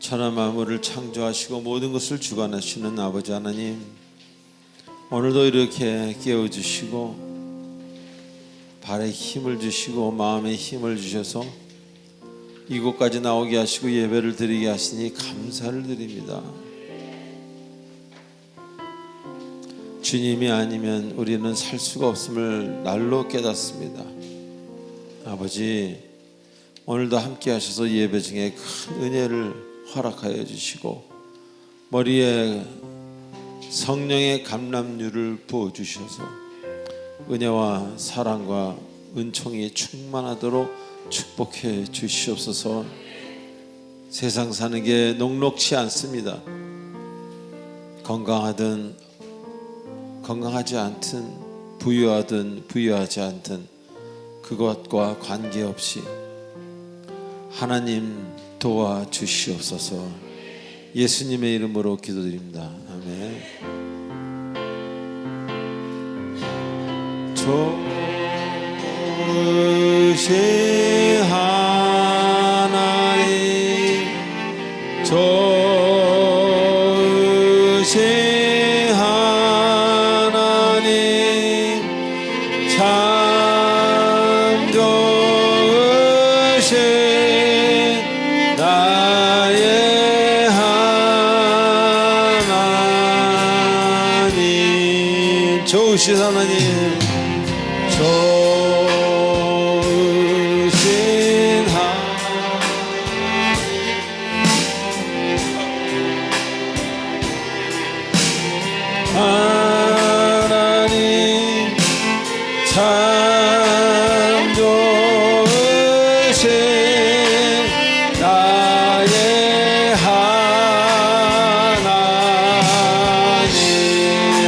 천하 만물을 창조하시고 모든 것을 주관하시는 아버지 하나님, 오늘도 이렇게 깨워주시고 발에 힘을 주시고 마음에 힘을 주셔서 이곳까지 나오게 하시고 예배를 드리게 하시니 감사를 드립니다. 주님이 아니면 우리는 살 수가 없음을 날로 깨닫습니다. 아버지, 오늘도 함께 하셔서 예배 중에 큰 은혜를 허락하여 주시고 머리에 성령의 감람유를 부어주셔서 은혜와 사랑과 은총이 충만하도록 축복해 주시옵소서. 세상 사는 게 녹록치 않습니다. 건강하든 건강하지 않든 부유하든 부유하지 않든 그것과 관계없이 하나님 도와주시옵소서. 예수님의 이름으로 기도드립니다. 아멘. 좋으신 하나님, 좋으신 하나님, 참 좋으신 나의 하나님, 좋으신 하나님, 좋으신 하나님, 참 좋으신 나의 하나님.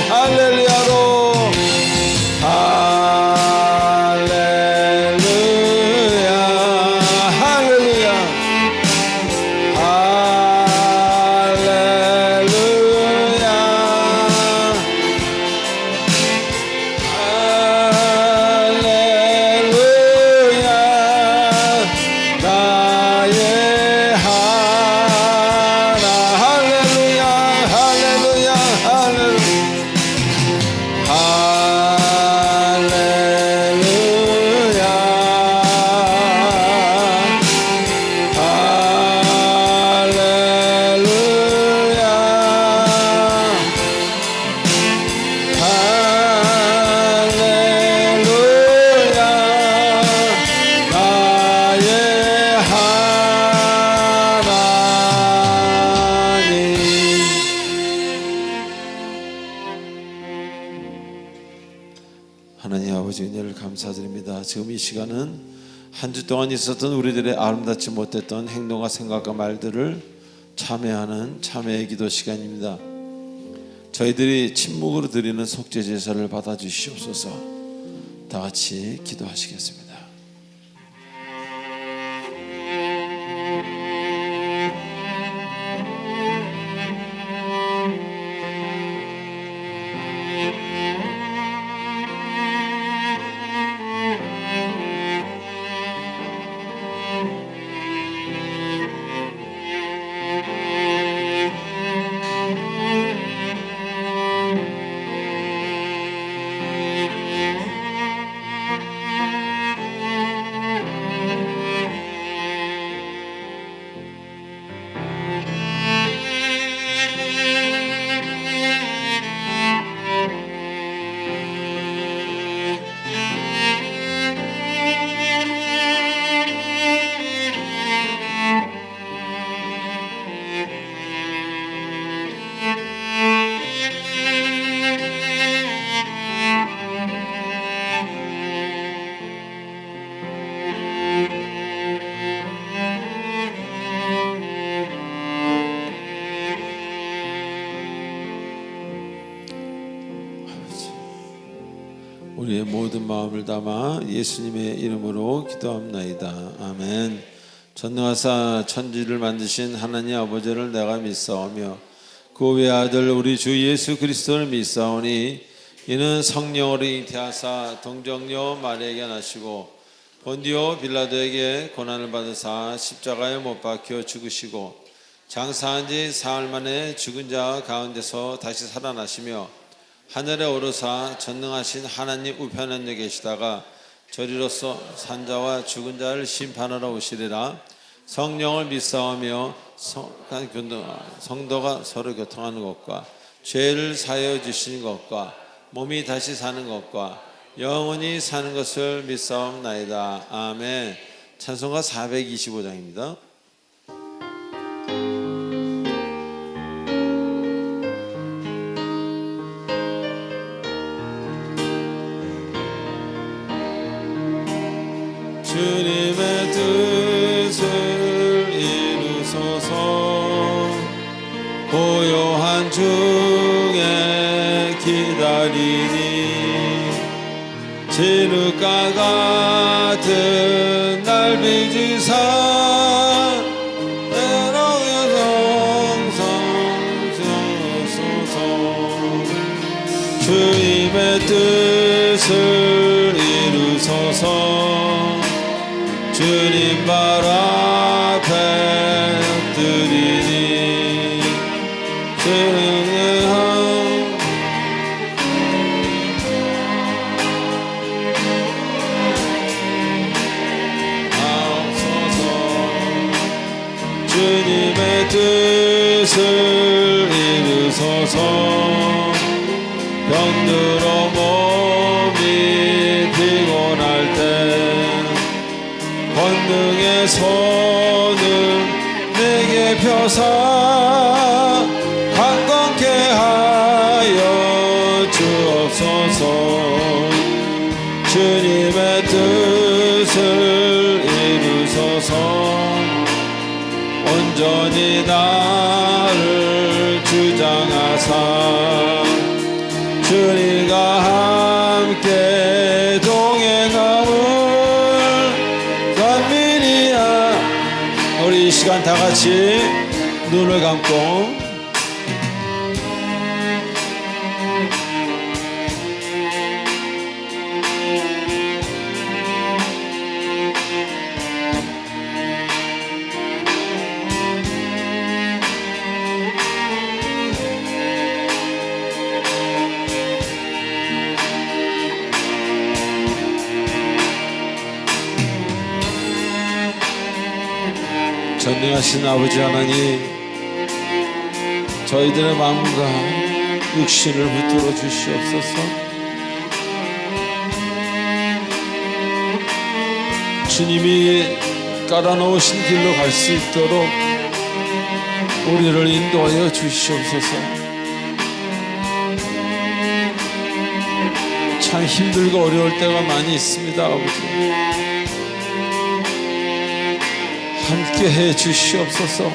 할렐루야로 하나님 아버지, 은혜를 감사드립니다. 지금 이 시간은 한 주 동안 있었던 우리들의 아름답지 못했던 행동과 생각과 말들을 참회하는 참회의 기도 시간입니다. 저희들이 침묵으로 드리는 속죄 제사를 받아주시옵소서. 다 같이 기도하시겠습니다. 우리의 모든 마음을 담아 예수님의 이름으로 기도합나이다. 아멘. 전능하사 천지를 만드신 하나님 아버지를 내가 믿사오며 그 외아들 우리 주 예수 그리스도를 믿사오니 이는 성령으로 잉태하사 동정녀 마리아에게 나시고 본디오 빌라도에게 고난을 받으사 십자가에 못 박혀 죽으시고 장사한 지 사흘 만에 죽은 자 가운데서 다시 살아나시며 하늘에 오르사 전능하신 하나님 우편에 계시다가 저리로서 산자와 죽은 자를 심판하러 오시리라. 성령을 믿사오며 성도가 서로 교통하는 것과 죄를 사하여 주시는 것과 몸이 다시 사는 것과 영원히 사는 것을 믿사옵나이다. 아멘. 찬송가 425장입니다. 주님의 뜻을 이루소서. 고요한 중에 기다리니 진흙과 같은 날 빚으사 때로의 성성소서. 주님의 뜻을 이루소서. 주님 발 앞에 엎드리니 하옵소서. 주님의 뜻을 이루소서. 병들어 몸이 피곤할 때 권능의 손을 내게 펴사 강건케 하여 주옵소서. 주님의 뜻을 이루소서. 온전히 나를 주장하사 주님과 함께 동행함을 우리 이 시간 다 같이 눈을 감고 전능하신 아버지 하나님, 저희들의 마음과 육신을 붙들어 주시옵소서. 주님이 깔아놓으신 길로 갈 수 있도록 우리를 인도하여 주시옵소서. 참 힘들고 어려울 때가 많이 있습니다. 아버지 함께 해 주시옵소서.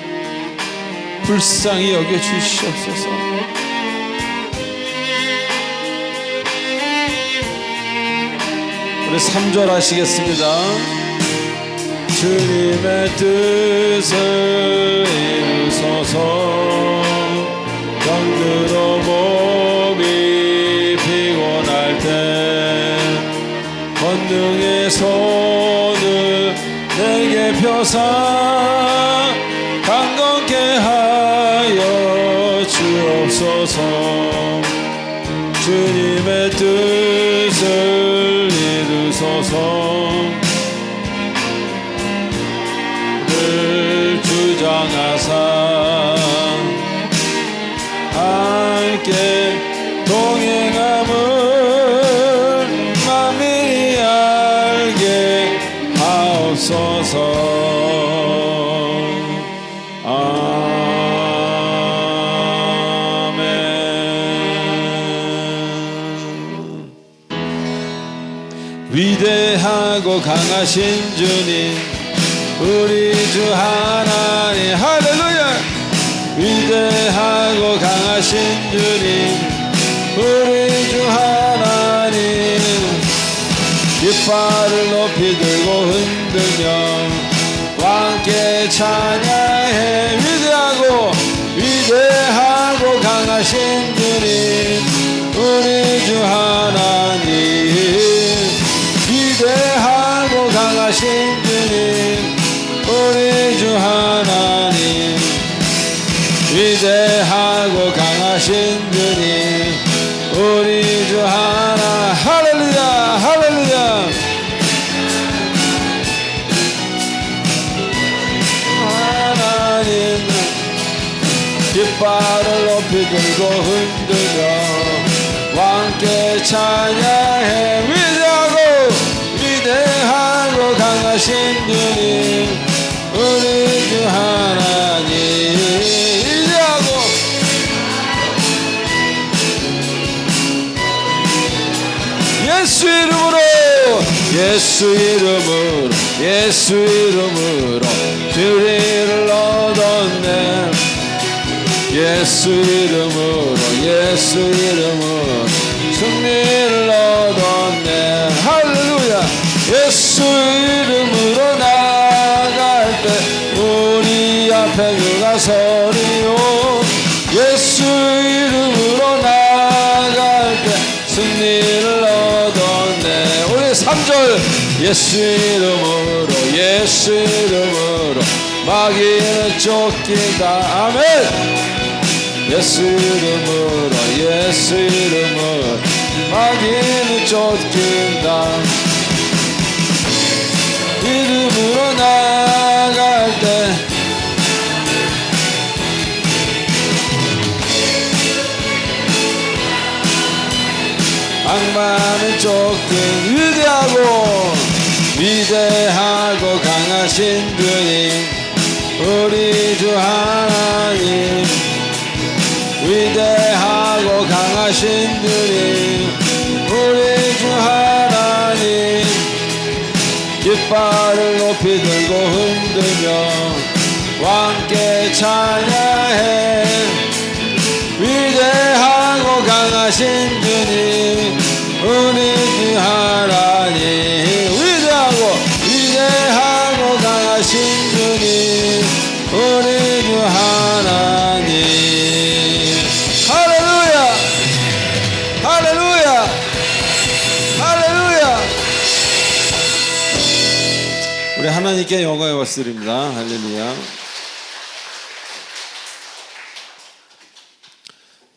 불쌍히 여겨 주시옵소서. 우리 3절 하시겠습니다. 주님의 뜻을 이루소서. 병들어 몸이 피곤할 때 권능의 손을 내게 펴사 강건케 하여 주옵소서. 주님의 뜻을 이루소서. 늘 주장하사 함께 동행함을 만민이 알게 하옵소서. 위대하고 강하신 주님, 우리 주 하나님, 할렐루야. 위대하고 강하신 주님, 우리 주 하나님, 깃발을 높이 들고 흔들며 왕께 찬양해. 위대하고 강하신 주님, 우리 주 하나님, 위대하고 강하신 강하신 주님 우리 주 하나님 위대하고 강하신 주님 우리 주 하나 할렐루야 할렐루야 하나님 깃발을 높이 들고 흔들며 왕께 찬양해 위대하고 강하신 주님 우리 주 하나님 위대하고 예수 이름으로 예수 이름으로 주리를 얻었네 예수 이름으로 승리를 얻었네 할렐루야 예수 이름으로 나갈 때 우리 앞에 그가 서리요 예수 이름으로 나갈 때 승리를 얻었네 우리 3절 예수 이름으로 마귀는 쫓긴다 아멘 예수 이름으로 마귀는 쫓긴다 이름으로 나갈 때 악마는 쫓긴 위대하고 강하신 주님 우리 주 하나님 위대하고 강하신 주님 우리 주 하나님 깃발을 높이 들고 흔들며 왕께 찬양해 위대하고 강하신 주님 우리 주 하나님 위대하고 강하신 주님 우리 주 하나님 할렐루야 할렐루야 할렐루야 우리 하나님께 영광의 박수 드립니다. 할렐루야.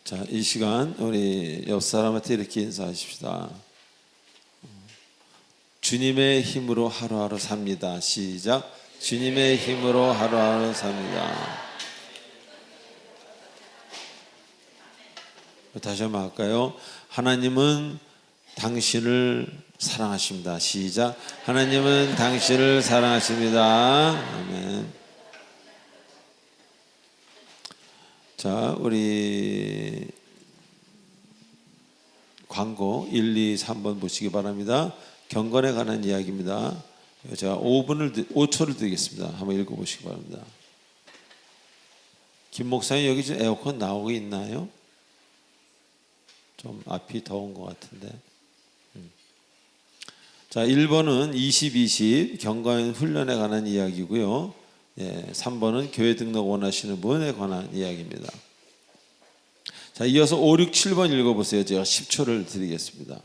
자, 이 시간 우리 옆 사람한테 이렇게 인사하십시다. 주님의 힘으로 하루하루 삽니다. 시작. 주님의 힘으로 하루하루 삽니다. 다시 한번 할까요? 하나님은 당신을 사랑하십니다. 시작. 하나님은 당신을 사랑하십니다. 아멘. 자, 우리 광고 1, 2, 3번 보시기 바랍니다. 경건에 관한 이야기입니다. 제가 5초를 드리겠습니다. 한번 읽어보시기 바랍니다. 김 목사님 여기 지금 에어컨 나오고 있나요? 좀 앞이 더운 것 같은데. 자, 1번은 20-20 경건 훈련에 관한 이야기고요. 3번은 교회 등록 원하시는 분에 관한 이야기입니다. 자, 이어서 5, 6, 7번 읽어보세요. 제가 10초를 드리겠습니다.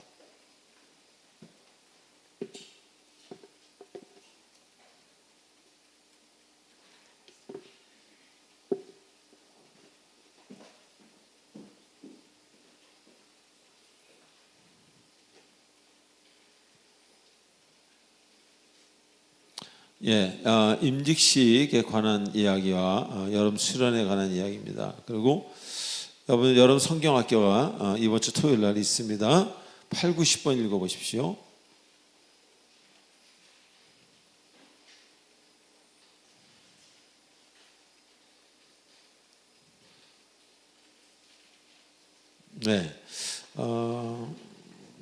임직식에 관한 이야기와 여름 수련에 관한 이야기입니다. 그리고 여러분 성경학교가 이번 주 토요일 날 있습니다. 8, 9, 10번 읽어보십시오.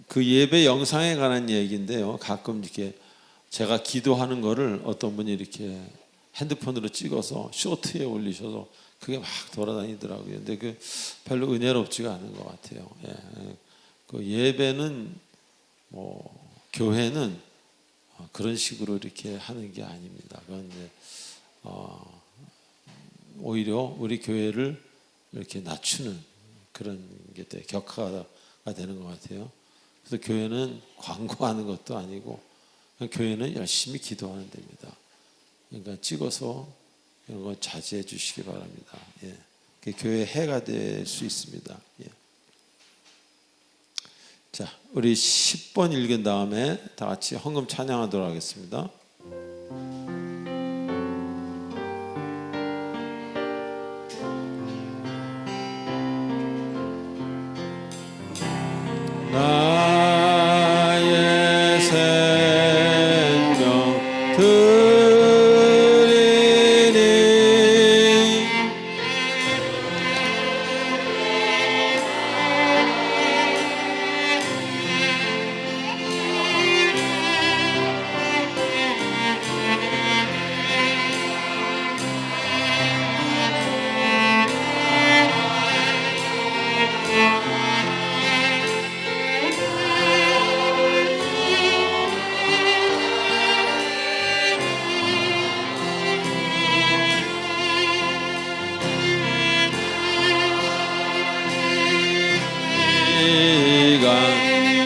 그 예배 영상에 관한 얘기인데요. 가끔 이렇게 제가 기도하는 거를 어떤 분이 이렇게 핸드폰으로 찍어서 쇼트에 올리셔서 그게 막 돌아다니더라고요. 근데 그 별로 은혜롭지가 않은 것 같아요. 그 예배는 교회는 그런 식으로 이렇게 하는 게 아닙니다. 그건 이제 오히려 우리 교회를 이렇게 낮추는 그런 게 격화가 되는 것 같아요. 그래서 교회는 광고하는 것도 아니고 교회는 열심히 기도하는 데입니다. 그러니까 찍어서 이런 거 자제해 주시기 바랍니다. 예. 교회의 해가 될 수 있습니다. 예. 자, 우리 10번 읽은 다음에 다 같이 헌금 찬양하도록 하겠습니다. 나의 생명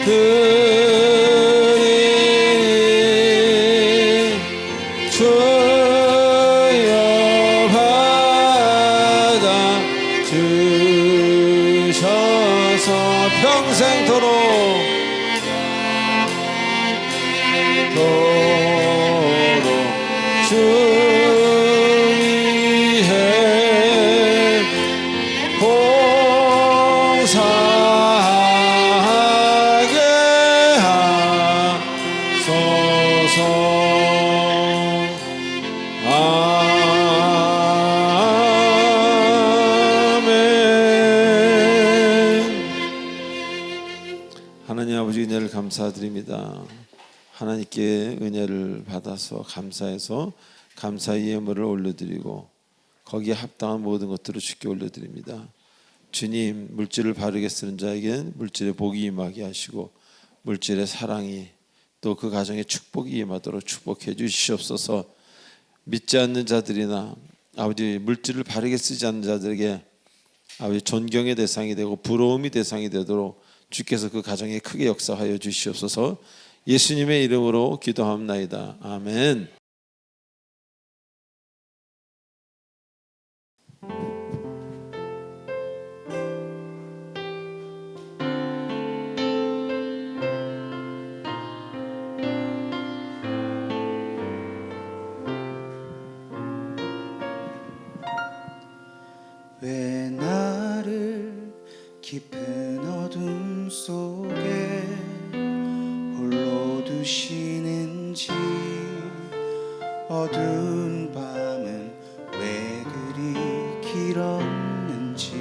드리니 주여 받아 주셔서 평생토록 주 위에 봉사하게 하소서. 아멘. 하나님 아버지 은혜를 감사드립니다. 하나님께 은혜를 받아서 감사해서 감사의 예물을 올려드리고 거기에 합당한 모든 것들을 주께 올려드립니다. 주님, 물질을 바르게 쓰는 자에게는 물질의 복이 임하게 하시고 물질의 사랑이 또 그 가정에 축복이 임하도록 축복해 주시옵소서. 믿지 않는 자들이나 아버지 물질을 바르게 쓰지 않는 자들에게 아버지 존경의 대상이 되고 부러움이 대상이 되도록 주께서 그 가정에 크게 역사하여 주시옵소서. 예수님의 이름으로 기도합나이다. 아멘. 왜 나를 깊은 어둠 속에 홀로 두시는지, 어두운 밤은 왜 그리 길었는지,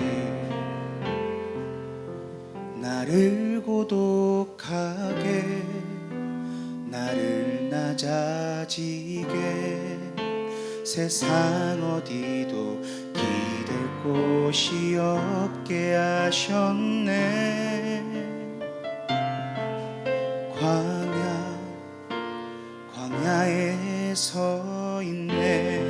나를 고독하게 나를 낮아지게 세상 어디도 기댈 곳이 없게 하셨네. 광야에 서 있네.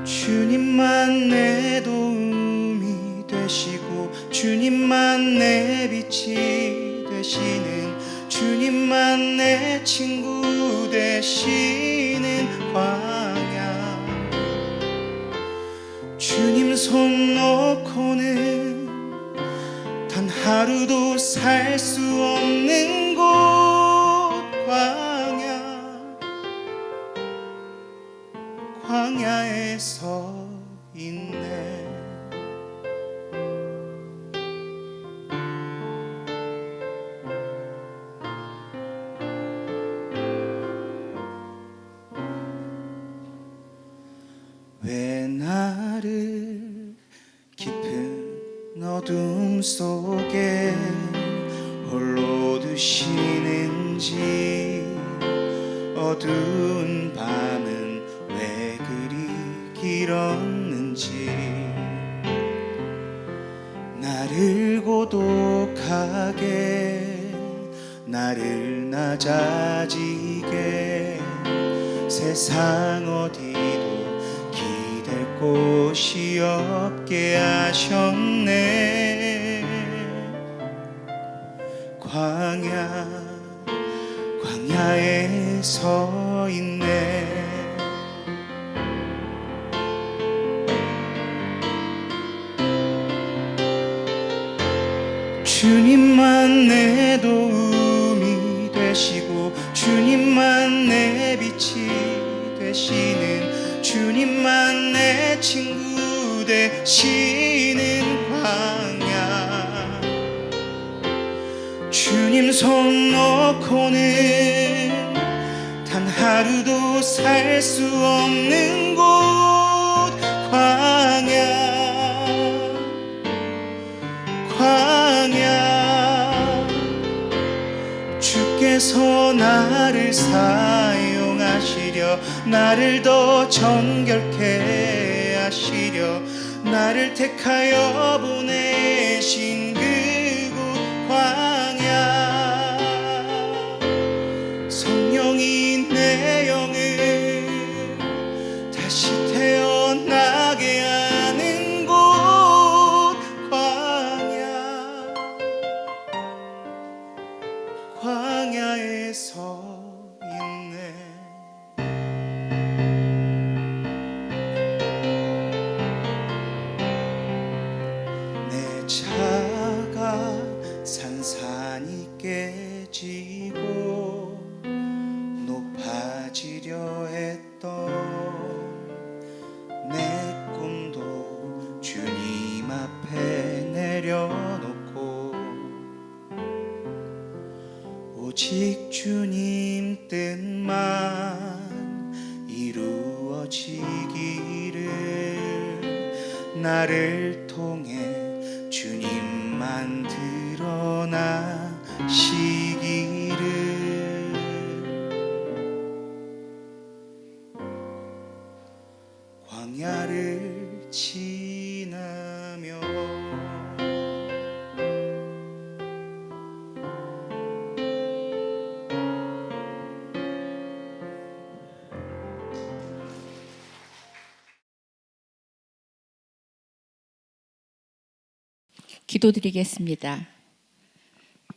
주님만 내 도움이 되시고 주님만 내 빛이 되시는, 주님만 내 친구 되시는 광야. 주님 손 놓고는 단 하루도 살 수 없는 곳, 광야에 서 있네. 왜 나를 깊은 어둠 속에 홀로 두시는지, 어두운 밤은 왜 그리 길었는지, 나를 고독하게 나를 낮아지게 세상 어디도 기댈 곳이 없게 하셨네. 광야에 서 있네. 주님만 내 도움이 되시고 주님만 내 빛이 되시는, 주님만 내 친구 되시는 광야. 주님 손 놓고는 단 하루도 살 수 없는 곳 광야. 주께서 나를 사용하시려, 나를 더 정결케 하시려, 나를 택하여 보내신 그곳 광야. 성령이 내 영을 다시 태어나게 하는 곳 광야에 서 있네. 내 차가 산산이 깨지고 높아지려 했던 내 꿈도 주님 앞에 내려놓고 오직 주님 뜻만 이루어지기를, 나를 통해 주님만 드러나시기를. 광야를 지나며 기도드리겠습니다.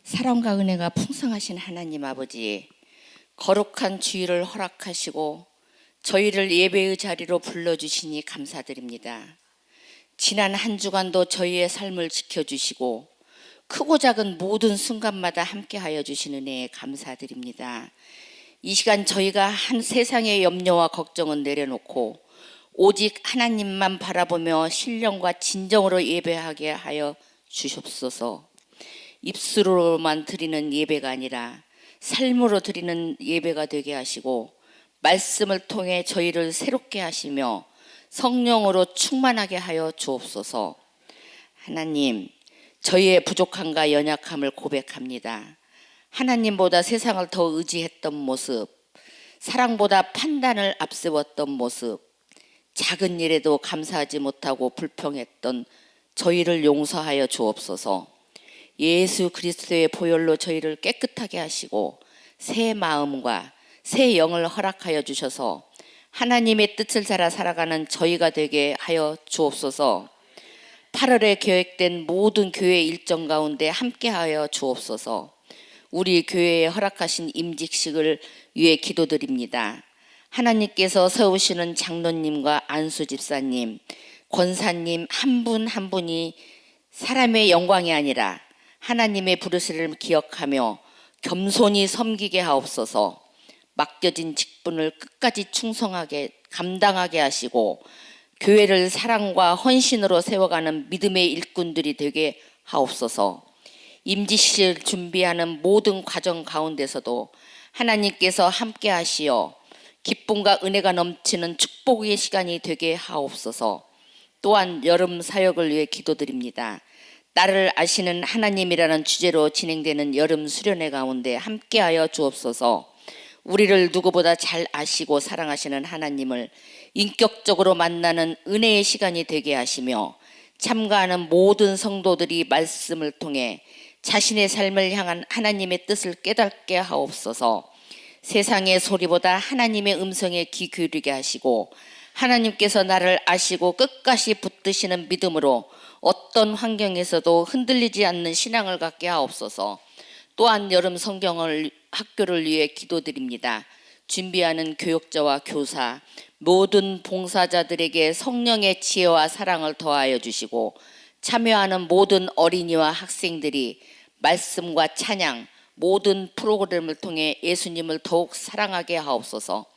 사랑과 은혜가 풍성하신 하나님 아버지, 거룩한 주일을 허락하시고 저희를 예배의 자리로 불러주시니 감사드립니다. 지난 한 주간도 저희의 삶을 지켜주시고 크고 작은 모든 순간마다 함께하여 주신 은혜에 감사드립니다. 이 시간 저희가 한 세상의 염려와 걱정은 내려놓고 오직 하나님만 바라보며 신령과 진정으로 예배하게 하여 주시옵소서. 입술로만 드리는 예배가 아니라 삶으로 드리는 예배가 되게 하시고 말씀을 통해 저희를 새롭게 하시며 성령으로 충만하게 하여 주옵소서. 하나님, 저희의 부족함과 연약함을 고백합니다. 하나님보다 세상을 더 의지했던 모습, 사랑보다 판단을 앞세웠던 모습, 작은 일에도 감사하지 못하고 불평했던 저희를 용서하여 주옵소서. 예수 그리스도의 보혈로 저희를 깨끗하게 하시고 새 마음과 새 영을 허락하여 주셔서 하나님의 뜻을 따라 살아가는 저희가 되게 하여 주옵소서. 8월에 계획된 모든 교회 일정 가운데 함께하여 주옵소서. 우리 교회에 허락하신 임직식을 위해 기도드립니다. 하나님께서 세우시는 장로님과 안수 집사님, 권사님 한 분 한 분이 사람의 영광이 아니라 하나님의 부르심을 기억하며 겸손히 섬기게 하옵소서. 맡겨진 직분을 끝까지 충성하게 감당하게 하시고 교회를 사랑과 헌신으로 세워가는 믿음의 일꾼들이 되게 하옵소서. 임직식을 준비하는 모든 과정 가운데서도 하나님께서 함께 하시어 기쁨과 은혜가 넘치는 축복의 시간이 되게 하옵소서. 또한 여름 사역을 위해 기도드립니다. 나를 아시는 하나님이라는 주제로 진행되는 여름 수련회 가운데 함께하여 주옵소서. 우리를 누구보다 잘 아시고 사랑하시는 하나님을 인격적으로 만나는 은혜의 시간이 되게 하시며 참가하는 모든 성도들이 말씀을 통해 자신의 삶을 향한 하나님의 뜻을 깨닫게 하옵소서. 세상의 소리보다 하나님의 음성에 귀 기울이게 하시고 하나님께서 나를 아시고 끝까지 붙드시는 믿음으로 어떤 환경에서도 흔들리지 않는 신앙을 갖게 하옵소서. 또한 여름 성경을 학교를 위해 기도드립니다. 준비하는 교육자와 교사, 모든 봉사자들에게 성령의 지혜와 사랑을 더하여 주시고 참여하는 모든 어린이와 학생들이 말씀과 찬양, 모든 프로그램을 통해 예수님을 더욱 사랑하게 하옵소서.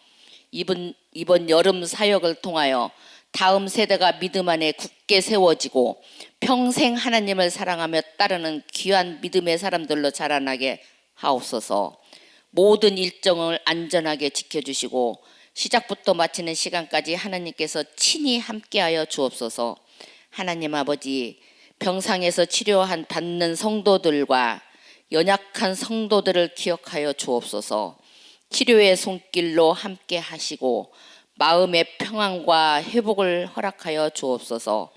이번 여름 사역을 통하여 다음 세대가 믿음 안에 굳게 세워지고 평생 하나님을 사랑하며 따르는 귀한 믿음의 사람들로 자라나게 하옵소서. 모든 일정을 안전하게 지켜주시고 시작부터 마치는 시간까지 하나님께서 친히 함께하여 주옵소서. 하나님 아버지, 병상에서 치료받는 성도들과 연약한 성도들을 기억하여 주옵소서. 치료의 손길로 함께 하시고 마음의 평안과 회복을 허락하여 주옵소서.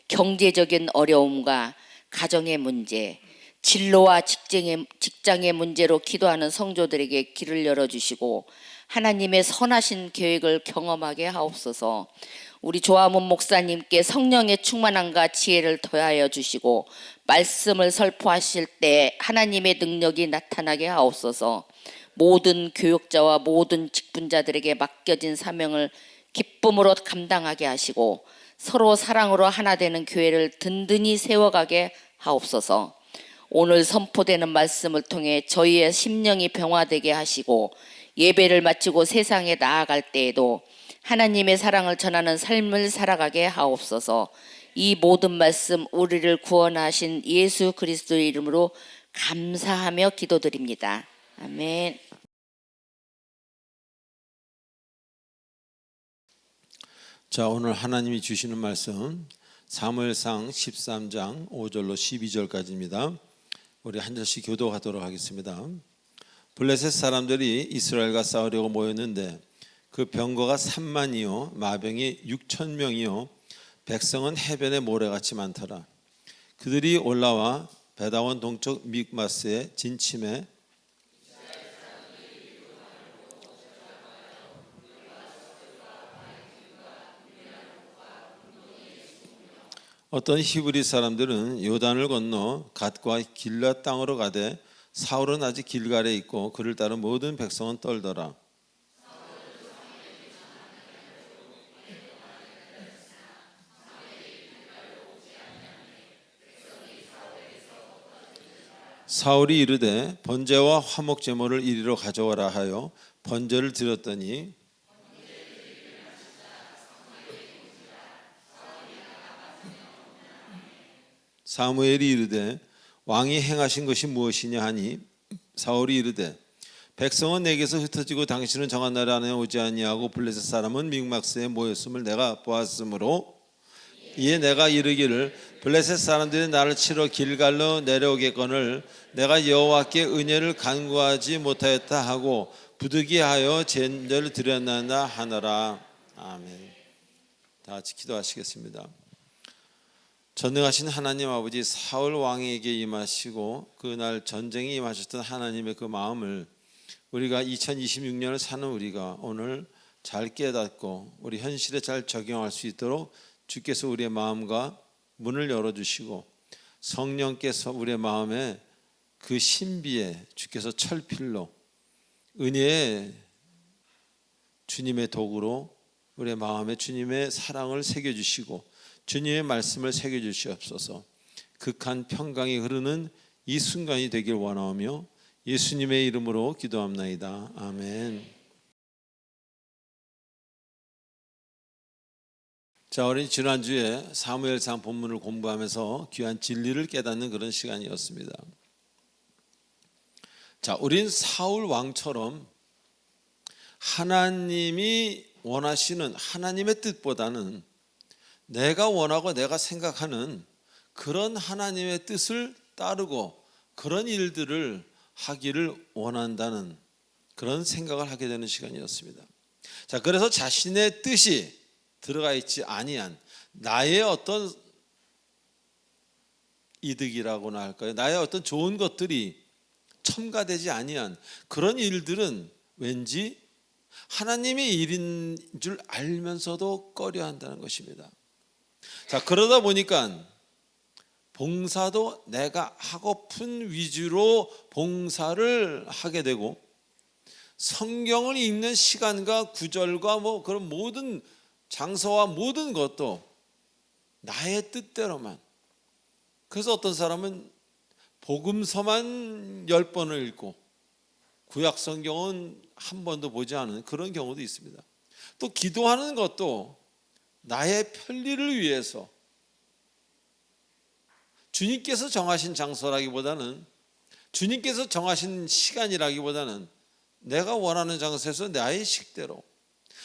경제적인 어려움과 가정의 문제, 진로와 직장의 문제로 기도하는 성도들에게 길을 열어주시고 하나님의 선하신 계획을 경험하게 하옵소서. 우리 조화문 목사님께 성령의 충만함과 지혜를 더하여 주시고 말씀을 설포하실 때 하나님의 능력이 나타나게 하옵소서. 모든 교육자와 모든 직분자들에게 맡겨진 사명을 기쁨으로 감당하게 하시고 서로 사랑으로 하나 되는 교회를 든든히 세워가게 하옵소서. 오늘 선포되는 말씀을 통해 저희의 심령이 평화되게 하시고 예배를 마치고 세상에 나아갈 때에도 하나님의 사랑을 전하는 삶을 살아가게 하옵소서. 이 모든 말씀 우리를 구원하신 예수 그리스도의 이름으로 감사하며 기도드립니다. 아멘. 자, 오늘 하나님이 주시는 말씀 사무엘상 13장 5절로 12절까지입니다. 우리 한 절씩 교도하도록 하겠습니다. 블레셋 사람들이 이스라엘과 싸우려고 모였는데 그 병거가 3만이요 마병이 6,000명이요 백성은 해변의 모래같이 많더라. 그들이 올라와 베다원 동쪽 믹마스에 진침해 어떤 히브리 사람들은 요단을 건너 갓과 길앗 땅으로 가되 사울은 아직 길갈에 있고 그를 따른 모든 백성은 떨더라. 사울이 이르되 번제와 화목 제물을 이리로 가져오라 하여 번제를 드렸더니 사무엘이 이르되 왕이 행하신 것이 무엇이냐 하니 사울이 이르되 백성은 내게서 흩어지고 당신은 정한 날 안에 오지 아니하고 블레셋 사람은 믹마스에 모였음을 내가 보았으므로 이에 내가 이르기를 블레셋 사람들이 나를 치러 길갈로 내려오겠거늘 내가 여호와께 은혜를 간구하지 못하였다 하고 부득이하여 제물을 드렸나이다 하노라. 아멘. 다 같이 기도하시겠습니다. 전능하신 하나님 아버지, 사울 왕에게 임하시고 그날 전쟁에 임하셨던 하나님의 그 마음을 우리가 2026년을 사는 우리가 오늘 잘 깨닫고 우리 현실에 잘 적용할 수 있도록 주께서 우리의 마음과 문을 열어주시고 성령께서 우리의 마음에 그 신비에 주께서 철필로 은혜의 주님의 도구로 우리의 마음에 주님의 사랑을 새겨주시고 주님의 말씀을 새겨주시옵소서. 극한 평강이 흐르는 이 순간이 되길 원하오며 예수님의 이름으로 기도합나이다. 아멘. 자, 우리 지난주에 사무엘상 본문을 공부하면서 귀한 진리를 깨닫는 그런 시간이었습니다. 자, 우린 사울 왕처럼 하나님이 원하시는 하나님의 뜻보다는 내가 원하고 내가 생각하는 그런 하나님의 뜻을 따르고 그런 일들을 하기를 원한다는 그런 생각을 하게 되는 시간이었습니다. 자, 그래서 자신의 뜻이 들어가 있지 아니한 나의 어떤 이득이라고나 할까요? 나의 어떤 좋은 것들이 첨가되지 아니한 그런 일들은 왠지 하나님의 일인 줄 알면서도 꺼려한다는 것입니다. 자, 그러다 보니까 봉사도 내가 하고픈 위주로 봉사를 하게 되고, 성경을 읽는 시간과 구절과 그런 모든 장소와 모든 것도 나의 뜻대로만. 그래서 어떤 사람은 복음서만 10번을 읽고 구약 성경은 한 번도 보지 않은 그런 경우도 있습니다. 또 기도하는 것도 나의 편리를 위해서, 주님께서 정하신 장소라기보다는, 주님께서 정하신 시간이라기보다는 내가 원하는 장소에서 나의 식대로,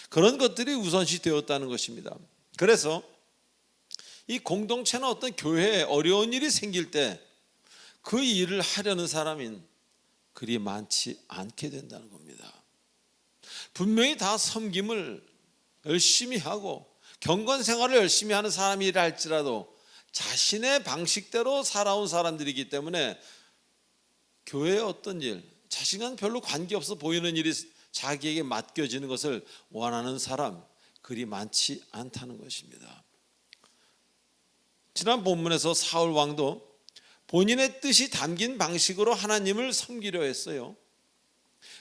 그런 것들이 우선시 되었다는 것입니다. 그래서 이 공동체나 어떤 교회에 어려운 일이 생길 때 그 일을 하려는 사람인 그리 많지 않게 된다는 겁니다. 분명히 다 섬김을 열심히 하고 경건 생활을 열심히 하는 사람이라 할지라도 자신의 방식대로 살아온 사람들이기 때문에 교회의 어떤 일, 자신과는 별로 관계없어 보이는 일이 자기에게 맡겨지는 것을 원하는 사람 그리 많지 않다는 것입니다. 지난 본문에서 사울 왕도 본인의 뜻이 담긴 방식으로 하나님을 섬기려 했어요.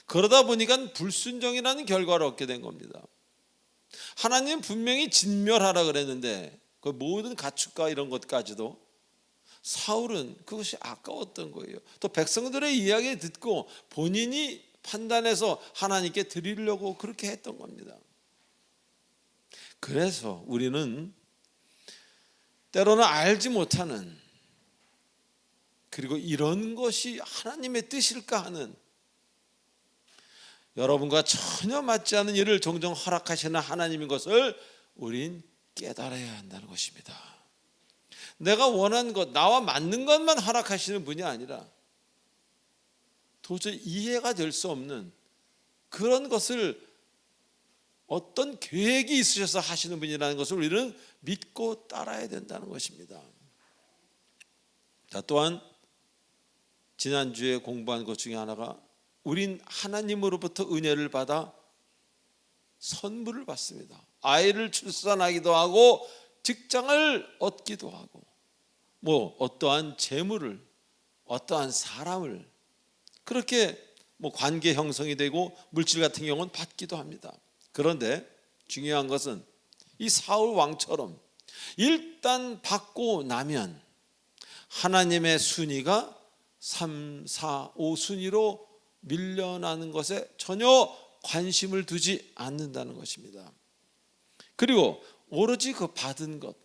그러다 보니까 불순종이라는 결과를 얻게 된 겁니다. 하나님 분명히 진멸하라 그랬는데 그 모든 가축과 이런 것까지도 사울은 그것이 아까웠던 거예요. 또 백성들의 이야기 듣고 본인이 판단해서 하나님께 드리려고 그렇게 했던 겁니다. 그래서 우리는 때로는 알지 못하는, 그리고 이런 것이 하나님의 뜻일까 하는, 여러분과 전혀 맞지 않는 일을 종종 허락하시는 하나님인 것을 우린 깨달아야 한다는 것입니다. 내가 원하는 것, 나와 맞는 것만 허락하시는 분이 아니라 도저히 이해가 될 수 없는 그런 것을 어떤 계획이 있으셔서 하시는 분이라는 것을 우리는 믿고 따라야 된다는 것입니다. 자, 또한 지난주에 공부한 것 중에 하나가, 우린 하나님으로부터 은혜를 받아 선물을 받습니다. 아이를 출산하기도 하고 직장을 얻기도 하고 어떠한 재물을, 어떠한 사람을, 그렇게 관계 형성이 되고 물질 같은 경우는 받기도 합니다. 그런데 중요한 것은 이 사울 왕처럼 일단 받고 나면 하나님의 순위가 3, 4, 5 순위로 밀려나는 것에 전혀 관심을 두지 않는다는 것입니다. 그리고 오로지 그 받은 것,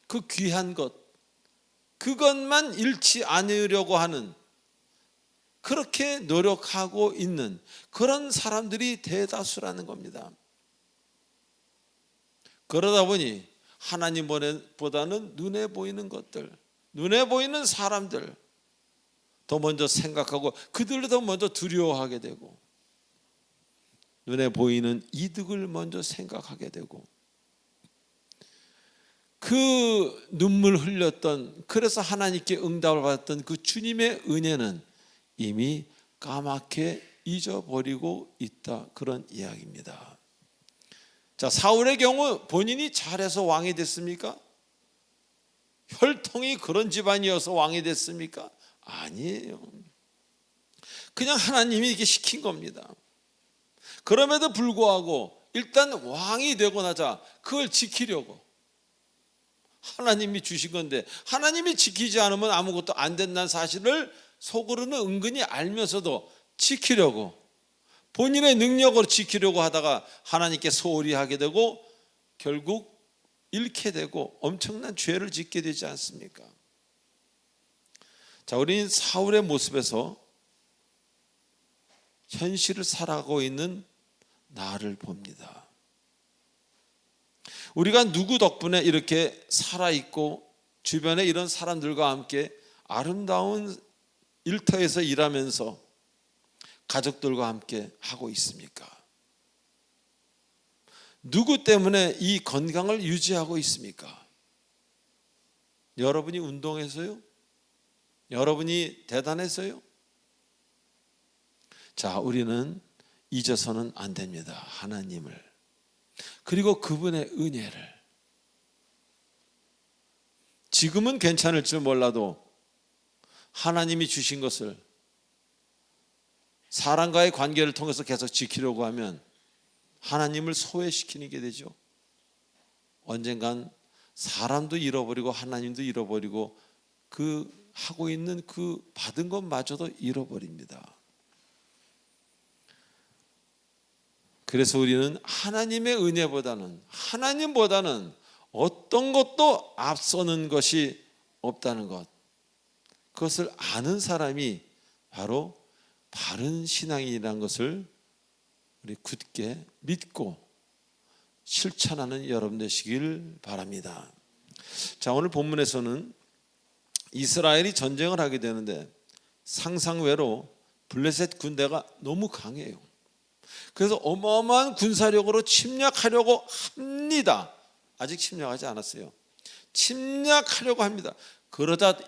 그 귀한 것, 그것만 잃지 않으려고 하는, 그렇게 노력하고 있는 그런 사람들이 대다수라는 겁니다. 그러다 보니 하나님보다는 눈에 보이는 것들, 눈에 보이는 사람들 더 먼저 생각하고 그들을 더 먼저 두려워하게 되고, 눈에 보이는 이득을 먼저 생각하게 되고, 그 눈물 흘렸던, 그래서 하나님께 응답을 받았던 그 주님의 은혜는 이미 까맣게 잊어버리고 있다, 그런 이야기입니다. 자, 사울의 경우 본인이 잘해서 왕이 됐습니까? 혈통이 그런 집안이어서 왕이 됐습니까? 아니에요. 그냥 하나님이 이렇게 시킨 겁니다. 그럼에도 불구하고 일단 왕이 되고 나자 그걸 지키려고, 하나님이 주신 건데 하나님이 지키지 않으면 아무것도 안 된다는 사실을 속으로는 은근히 알면서도 지키려고, 본인의 능력으로 지키려고 하다가 하나님께 소홀히 하게 되고 결국 잃게 되고 엄청난 죄를 짓게 되지 않습니까? 자, 우리는 사울의 모습에서 현실을 살아가고 있는 나를 봅니다. 우리가 누구 덕분에 이렇게 살아있고 주변에 이런 사람들과 함께 아름다운 일터에서 일하면서 가족들과 함께 하고 있습니까? 누구 때문에 이 건강을 유지하고 있습니까? 여러분이 운동해서요? 여러분이 대단해서요? 자, 우리는 잊어서는 안 됩니다. 하나님을, 그리고 그분의 은혜를. 지금은 괜찮을지 몰라도 하나님이 주신 것을 사람과의 관계를 통해서 계속 지키려고 하면 하나님을 소외시키는 게 되죠. 언젠간 사람도 잃어버리고 하나님도 잃어버리고 그 하고 있는 그 받은 것마저도 잃어버립니다. 그래서 우리는 하나님의 하나님보다는 어떤 것도 앞서는 것이 없다는 것, 그것을 아는 사람이 바로 바른 신앙이라는 것을 우리 굳게 믿고 실천하는 여러분 되시길 바랍니다. 자, 오늘 본문에서는 이스라엘이 전쟁을 하게 되는데 상상외로 블레셋 군대가 너무 강해요. 그래서 어마어마한 군사력으로 침략하려고 합니다. 아직 침략하지 않았어요. 침략하려고 합니다. 그러다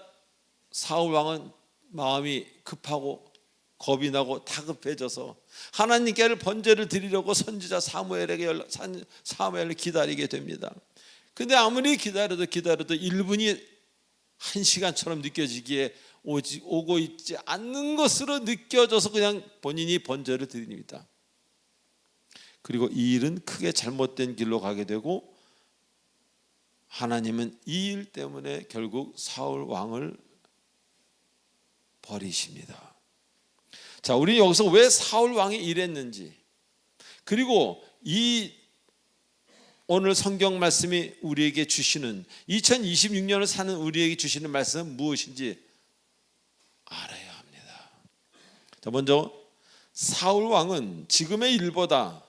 사울 왕은 마음이 급하고 겁이 나고 다급해져서 하나님께 번제를 드리려고 선지자 사무엘을 기다리게 됩니다. 근데 아무리 기다려도 1분이 1시간처럼 느껴지기에 오고 있지 않는 것으로 느껴져서 그냥 본인이 번제를 드립니다. 그리고 이 일은 크게 잘못된 길로 가게 되고 하나님은 이 일 때문에 결국 사울 왕을 버리십니다. 자, 우리 여기서 왜 사울 왕이 이랬는지, 그리고 이 오늘 성경 말씀이 우리에게 주시는 2026년을 사는 우리에게 주시는 말씀은 무엇인지 알아야 합니다. 자, 먼저 사울 왕은 지금의 일보다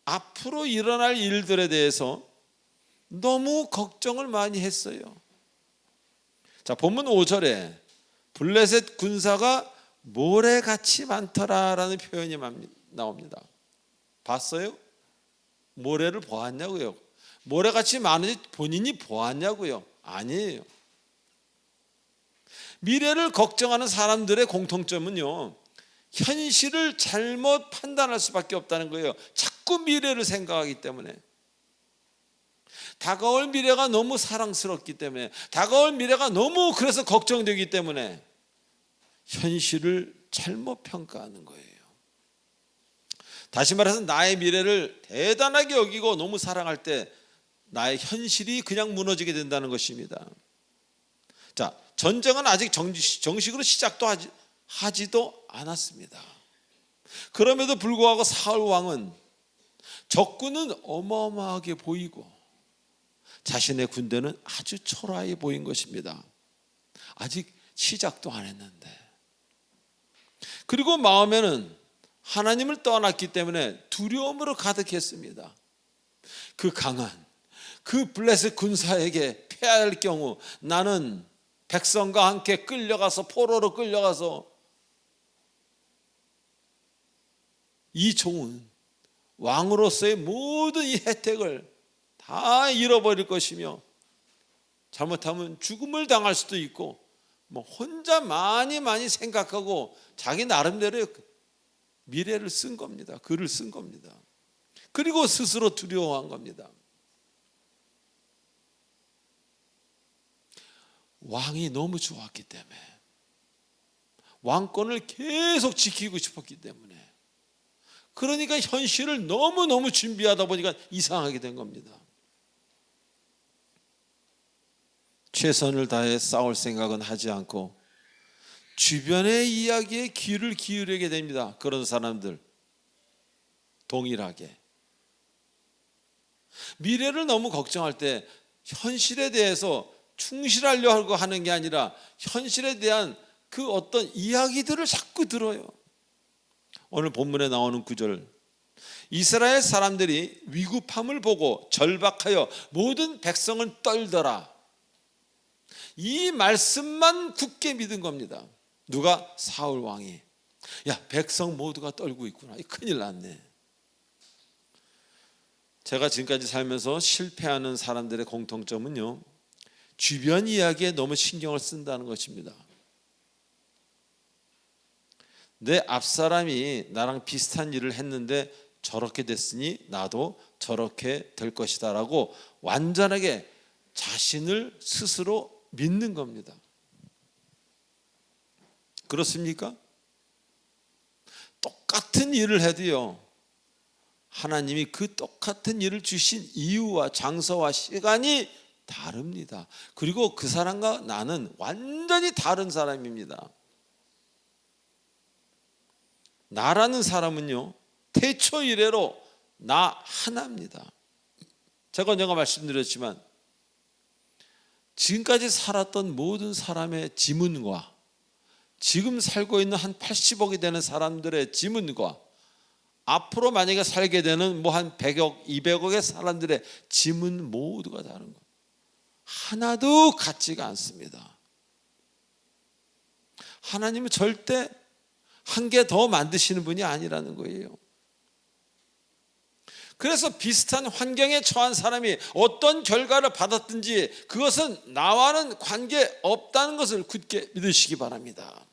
앞으로 일어날 일들에 대해서 너무 걱정을 많이 했어요. 자, 본문 5절에 블레셋 군사가 모래같이 많더라라는 표현이 나옵니다. 봤어요? 모래를 보았냐고요? 모래같이 많은지 본인이 보았냐고요? 아니에요. 미래를 걱정하는 사람들의 공통점은요, 현실을 잘못 판단할 수밖에 없다는 거예요. 자꾸 미래를 생각하기 때문에. 다가올 미래가 너무 사랑스럽기 때문에, 다가올 미래가 너무 그래서 걱정되기 때문에 현실을 잘못 평가하는 거예요. 다시 말해서 나의 미래를 대단하게 여기고 너무 사랑할 때 나의 현실이 그냥 무너지게 된다는 것입니다. 자, 전쟁은 아직 정식으로 시작도 하지도 않았습니다. 그럼에도 불구하고 사울 왕은 적군은 어마어마하게 보이고 자신의 군대는 아주 초라해 보인 것입니다. 아직 시작도 안 했는데. 그리고 마음에는 하나님을 떠났기 때문에 두려움으로 가득했습니다. 그 강한 그 블레셋 군사에게 패할 경우 나는 백성과 함께 끌려가서 포로로 끌려가서 이 좋은 왕으로서의 모든 이 혜택을 다 잃어버릴 것이며 잘못하면 죽음을 당할 수도 있고 혼자 많이 생각하고 자기 나름대로 미래를 쓴 겁니다. 글을 쓴 겁니다. 그리고 스스로 두려워한 겁니다. 왕이 너무 좋았기 때문에, 왕권을 계속 지키고 싶었기 때문에, 그러니까 현실을 너무 준비하다 보니까 이상하게 된 겁니다. 최선을 다해 싸울 생각은 하지 않고 주변의 이야기에 귀를 기울이게 됩니다. 그런 사람들 동일하게 미래를 너무 걱정할 때 현실에 대해서 충실하려고 하는 게 아니라 현실에 대한 그 어떤 이야기들을 자꾸 들어요. 오늘 본문에 나오는 9절, 이스라엘 사람들이 위급함을 보고 절박하여 모든 백성을 떨더라. 이 말씀만 굳게 믿은 겁니다. 누가? 사울 왕이. 야, 백성 모두가 떨고 있구나. 큰일 났네. 제가 지금까지 살면서 실패하는 사람들의 공통점은요, 주변 이야기에 너무 신경을 쓴다는 것입니다. 내 앞사람이 나랑 비슷한 일을 했는데 저렇게 됐으니 나도 저렇게 될 것이다 라고 완전하게 자신을 스스로 믿는 겁니다. 그렇습니까? 똑같은 일을 해도요, 하나님이 그 똑같은 일을 주신 이유와 장소와 시간이 다릅니다. 그리고 그 사람과 나는 완전히 다른 사람입니다. 나라는 사람은요, 태초 이래로 나 하나입니다. 제가 언젠가 말씀드렸지만 지금까지 살았던 모든 사람의 지문과 지금 살고 있는 한 80억이 되는 사람들의 지문과 앞으로 만약에 살게 되는 뭐 한 100억, 200억의 사람들의 지문 모두가 다른 거예요. 하나도 같지가 않습니다. 하나님은 절대 한 개 더 만드시는 분이 아니라는 거예요. 그래서 비슷한 환경에 처한 사람이 어떤 결과를 받았든지 그것은 나와는 관계 없다는 것을 굳게 믿으시기 바랍니다.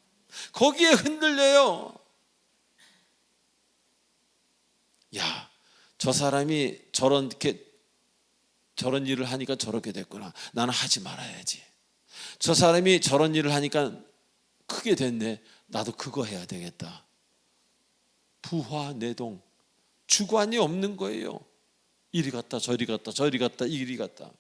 거기에 흔들려요. 야, 저 사람이 저런 일을 하니까 저렇게 됐구나. 나는 하지 말아야지. 저 사람이 저런 일을 하니까 크게 됐네. 나도 그거 해야 되겠다. 부화내동, 주관이 없는 거예요. 이리 갔다 저리 갔다 저리 갔다 이리 갔다.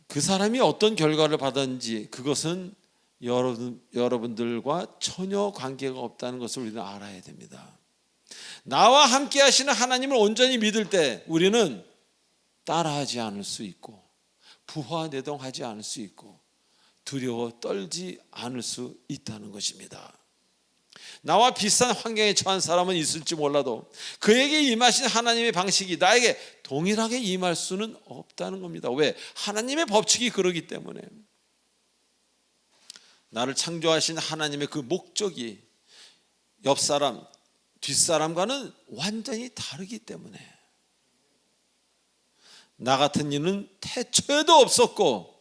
그 사람이 어떤 결과를 받았는지 그것은 여러분들과 전혀 관계가 없다는 것을 우리는 알아야 됩니다. 나와 함께 하시는 하나님을 온전히 믿을 때 우리는 따라하지 않을 수 있고 부화내동하지 않을 수 있고 두려워 떨지 않을 수 있다는 것입니다. 나와 비슷한 환경에 처한 사람은 있을지 몰라도 그에게 임하신 하나님의 방식이 나에게 동일하게 임할 수는 없다는 겁니다. 왜? 하나님의 법칙이 그러기 때문에. 나를 창조하신 하나님의 그 목적이 옆사람, 뒷사람과는 완전히 다르기 때문에 나 같은 이는 태초에도 없었고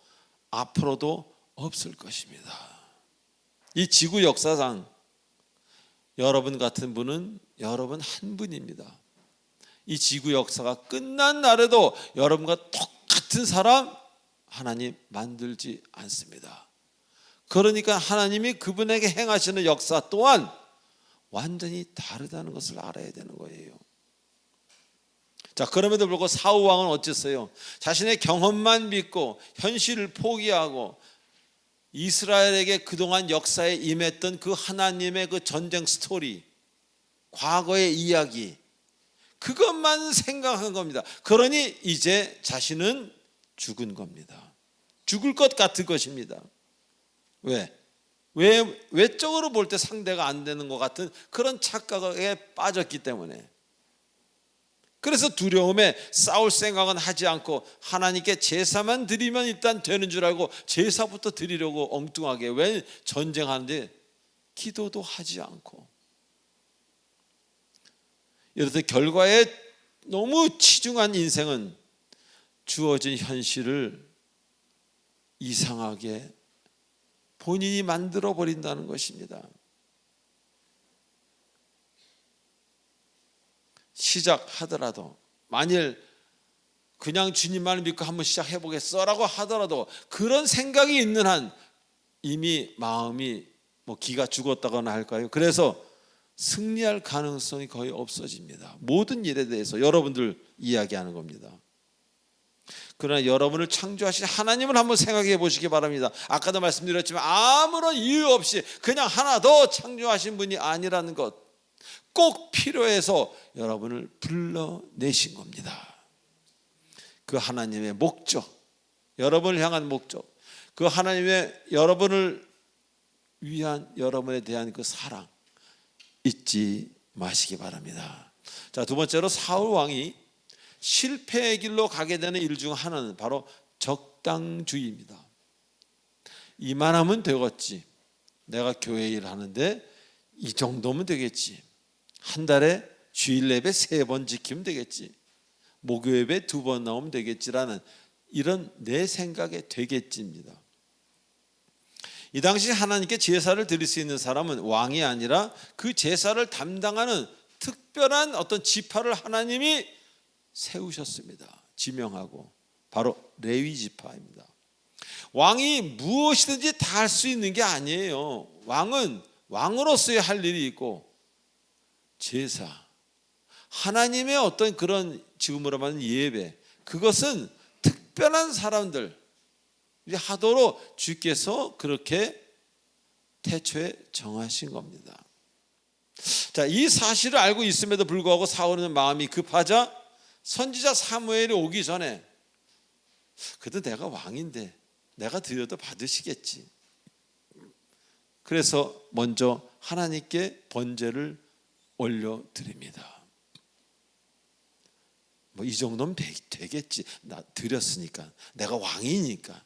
앞으로도 없을 것입니다. 이 지구 역사상 여러분 같은 분은 여러분 한 분입니다. 이 지구 역사가 끝난 날에도 여러분과 똑같은 사람 하나님 만들지 않습니다. 그러니까 하나님이 그분에게 행하시는 역사 또한 완전히 다르다는 것을 알아야 되는 거예요. 자, 그럼에도 불구하고 사울 왕은 어땠어요? 자신의 경험만 믿고 현실을 포기하고 이스라엘에게 그동안 역사에 임했던 그 하나님의 그 전쟁 스토리, 과거의 이야기, 그것만 생각한 겁니다. 그러니 이제 자신은 죽은 겁니다. 죽을 것 같은 것입니다. 왜? 외적으로 볼 때 상대가 안 되는 것 같은 그런 착각에 빠졌기 때문에. 그래서 두려움에 싸울 생각은 하지 않고 하나님께 제사만 드리면 일단 되는 줄 알고 제사부터 드리려고 엉뚱하게 왜 전쟁하는데 기도도 하지 않고 이렇듯 결과에 너무 치중한 인생은 주어진 현실을 이상하게 본인이 만들어 버린다는 것입니다. 시작하더라도 만일 그냥 주님만을 믿고 한번 시작해 보겠어라고 하더라도 그런 생각이 있는 한 이미 마음이 뭐 기가 죽었다거나 할까요? 그래서 승리할 가능성이 거의 없어집니다. 모든 일에 대해서 여러분들 이야기하는 겁니다. 그러나 여러분을 창조하신 하나님을 한번 생각해 보시기 바랍니다. 아까도 말씀드렸지만 아무런 이유 없이 그냥 하나 더 창조하신 분이 아니라는 것 꼭 필요해서 여러분을 불러내신 겁니다. 그 하나님의 목적, 여러분을 향한 목적, 그 하나님의 여러분을 위한 여러분에 대한 그 사랑 잊지 마시기 바랍니다. 자, 두 번째로 사울 왕이 실패의 길로 가게 되는 일 중 하나는 바로 적당주의입니다. 이만하면 되겠지. 내가 교회 일 하는데 이 정도면 되겠지. 한 달에 주일 예배 3번 지키면 되겠지. 목요 예배 2번 나오면 되겠지라는 이런 내 생각에 되겠지입니다. 이 당시 하나님께 제사를 드릴 수 있는 사람은 왕이 아니라 그 제사를 담당하는 특별한 어떤 지파를 하나님이 세우셨습니다. 지명하고 바로 레위 지파입니다. 왕이 무엇이든지 다 할 수 있는 게 아니에요. 왕은 왕으로서의 할 일이 있고 제사, 하나님의 어떤 그런 지금으로 말하는 예배, 그것은 특별한 사람들 하도록 주께서 그렇게 태초에 정하신 겁니다. 자, 이 사실을 알고 있음에도 불구하고 사울은 마음이 급하자 선지자 사무엘이 오기 전에 그래도 내가 왕인데 내가 드려도 받으시겠지. 그래서 먼저 하나님께 번제를 올려드립니다. 뭐 이 정도면 되겠지. 나 드렸으니까. 내가 왕이니까.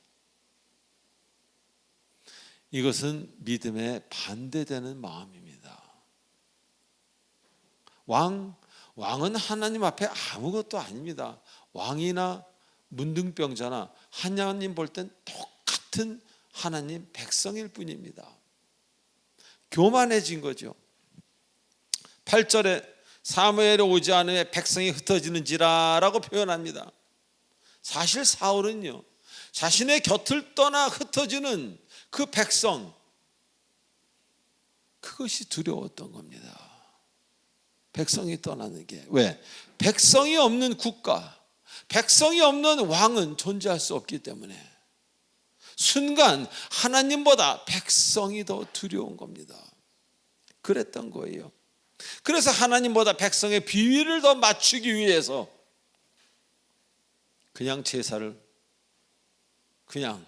이것은 믿음에 반대되는 마음입니다. 왕은 하나님 앞에 아무것도 아닙니다. 왕이나 문둥병자나 하나님 볼 땐 똑같은 하나님 백성일 뿐입니다. 교만해진 거죠. 8절에 사무엘이 오지 않으면 백성이 흩어지는지라라고 표현합니다. 사실 사울은요, 자신의 곁을 떠나 흩어지는 그 백성, 그것이 두려웠던 겁니다. 백성이 떠나는 게. 왜? 백성이 없는 국가, 백성이 없는 왕은 존재할 수 없기 때문에 순간 하나님보다 백성이 더 두려운 겁니다. 그랬던 거예요. 그래서 하나님보다 백성의 비위를 더 맞추기 위해서 그냥 제사를 그냥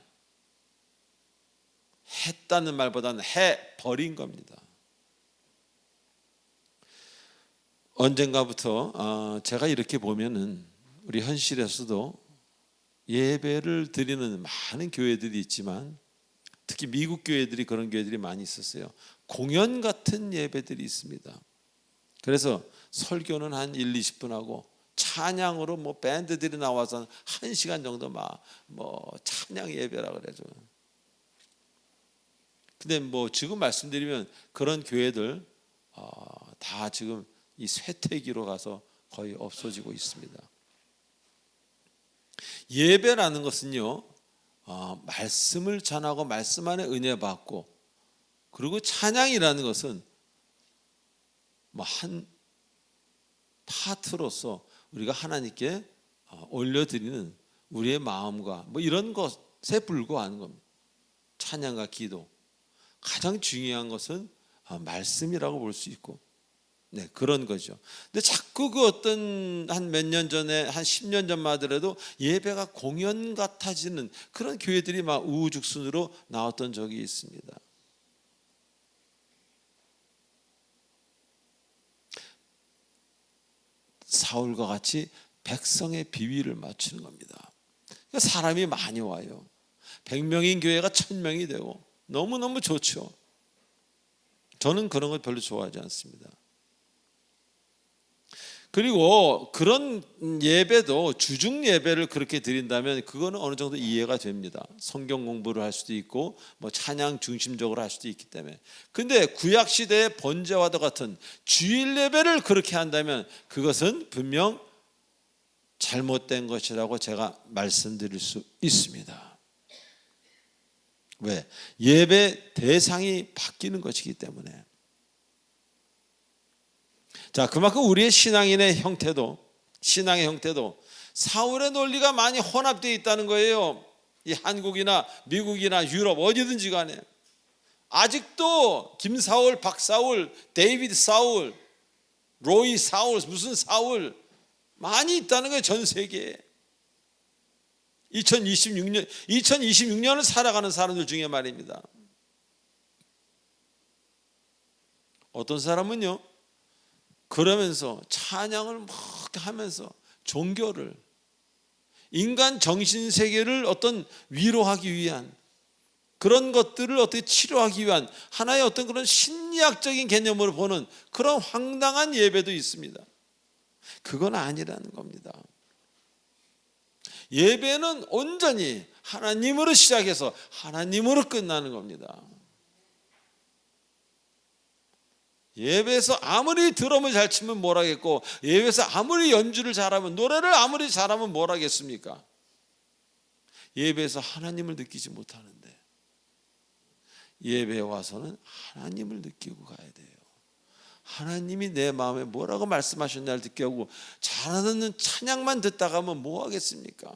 했다는 말보다는 해버린 겁니다. 언젠가부터 제가 이렇게 보면은 우리 현실에서도 예배를 드리는 많은 교회들이 있지만 특히 미국 교회들이 그런 교회들이 많이 있었어요. 공연 같은 예배들이 있습니다. 그래서 설교는 한 1, 20분 하고 찬양으로 뭐 밴드들이 나와서 1시간 정도 뭐 찬양 예배라 그래죠. 근데 뭐 지금 말씀드리면 그런 교회들 다 지금 이 쇠퇴기로 가서 거의 없어지고 있습니다. 예배라는 것은요, 말씀을 전하고 말씀 안에 은혜 받고, 그리고 찬양이라는 것은 뭐 한 파트로서 우리가 하나님께 올려드리는 우리의 마음과 뭐 이런 것에 불과한 겁니다. 찬양과 기도, 가장 중요한 것은 말씀이라고 볼 수 있고, 네, 그런 거죠. 근데 자꾸 그 어떤 한 몇 년 전에, 한 10년 전만 하더라도 예배가 공연 같아지는 그런 교회들이 막 우후죽순으로 나왔던 적이 있습니다. 사울과 같이 백성의 비위를 맞추는 겁니다. 그러니까 사람이 많이 와요. 100명인 교회가 1000명이 되고 너무너무 좋죠. 저는 그런 걸 별로 좋아하지 않습니다. 그리고 그런 예배도 주중 예배를 그렇게 드린다면 그거는 어느 정도 이해가 됩니다. 성경 공부를 할 수도 있고 뭐 찬양 중심적으로 할 수도 있기 때문에. 근데 구약 시대의 번제와도 같은 주일 예배를 그렇게 한다면 그것은 분명 잘못된 것이라고 제가 말씀드릴 수 있습니다. 왜? 예배 대상이 바뀌는 것이기 때문에. 자, 그만큼 우리의 신앙의 형태도 사울의 논리가 많이 혼합되어 있다는 거예요. 이 한국이나 미국이나 유럽 어디든지 간에 아직도 김사울, 박사울, 데이비드 사울, 로이 사울, 무슨 사울 많이 있다는 거예요. 전 세계에. 2026년을 살아가는 사람들 중에 말입니다. 어떤 사람은요, 그러면서 찬양을 막 하면서 종교를, 인간 정신 세계를 어떤 위로하기 위한 그런 것들을 어떻게 치료하기 위한 하나의 어떤 그런 심리학적인 개념으로 보는 그런 황당한 예배도 있습니다. 그건 아니라는 겁니다. 예배는 온전히 하나님으로 시작해서 하나님으로 끝나는 겁니다. 예배에서 아무리 드럼을 잘 치면 뭘 하겠고, 예배에서 아무리 연주를 잘하면, 노래를 아무리 잘하면 뭘 하겠습니까? 예배에서 하나님을 느끼지 못하는데 예배에 와서는 하나님을 느끼고 가야 돼요. 하나님이 내 마음에 뭐라고 말씀하셨냐를 느끼고, 잘하는 찬양만 듣다 가면 뭐 하겠습니까?